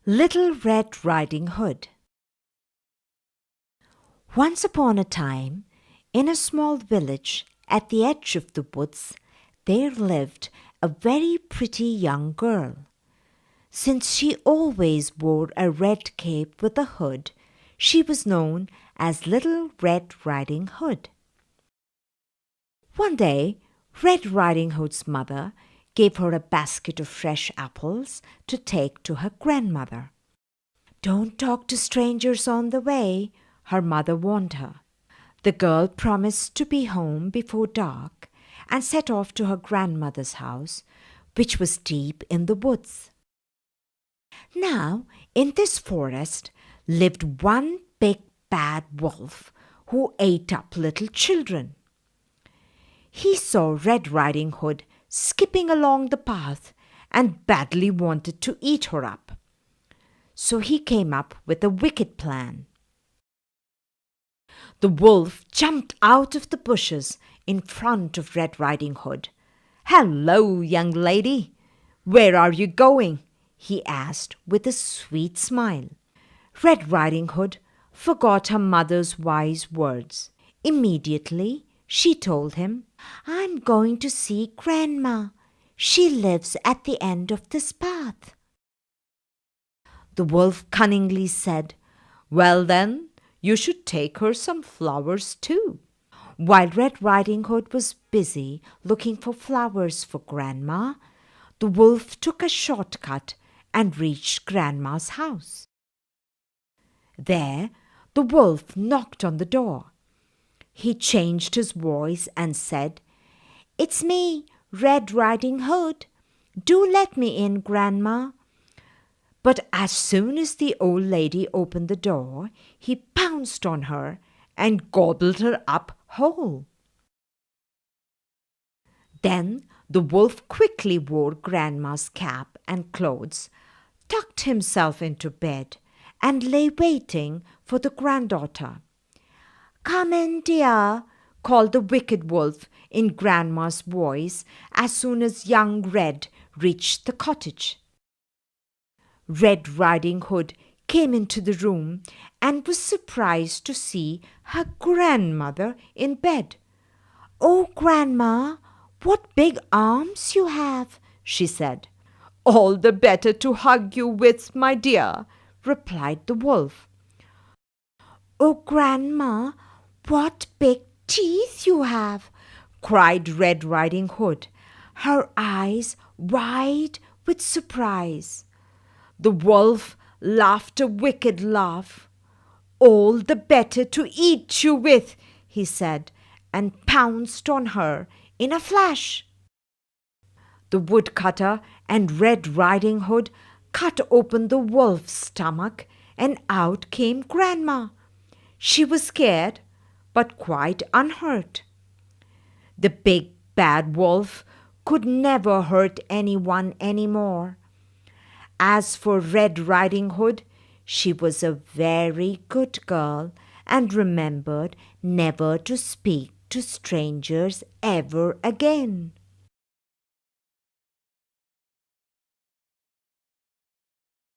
Little Red Riding Hood. Once upon a time, in a small village at the edge of the woods, there lived a very pretty young girl. Since she always wore a red cape with a hood, she was known as Little Red Riding Hood. One day, Red Riding Hood's mother gave her a basket of fresh apples to take to her grandmother. "Don't talk to strangers on the way," her mother warned her. The girl promised to be home before dark and set off to her grandmother's house, which was deep in the woods. Now, in this forest lived one big bad wolf who ate up little children. He saw Red Riding Hood skipping along the path and badly wanted to eat her up. So he came up with a wicked plan. The wolf jumped out of the bushes in front of Red Riding Hood. "Hello, young lady. Where are you going?" he asked with a sweet smile. Red Riding Hood forgot her mother's wise words. Immediately, she told him, "I'm going to see Grandma. She lives at the end of this path." The wolf cunningly said, "Well then, you should take her some flowers too." While Red Riding Hood was busy looking for flowers for Grandma, the wolf took a shortcut and reached Grandma's house. There, the wolf knocked on the door. He changed his voice and said, "It's me, Red Riding Hood. Do let me in, Grandma." But as soon as the old lady opened the door, he pounced on her and gobbled her up whole. Then the wolf quickly wore Grandma's cap and clothes, tucked himself into bed, and lay waiting for the granddaughter. "Come in, dear," called the wicked wolf in Grandma's voice as soon as young Red reached the cottage. Red Riding Hood came into the room and was surprised to see her grandmother in bed. "Oh, Grandma, what big arms you have," she said. "All the better to hug you with, my dear," replied the wolf. "Oh, Grandma, what big teeth you have," cried Red Riding Hood, her eyes wide with surprise. The wolf laughed a wicked laugh. "All the better to eat you with," he said, and pounced on her in a flash. The woodcutter and Red Riding Hood cut open the wolf's stomach, and out came Grandma. She was scared, but quite unhurt. The big bad wolf could never hurt anyone anymore. As for Red Riding Hood, she was a very good girl and remembered never to speak to strangers ever again.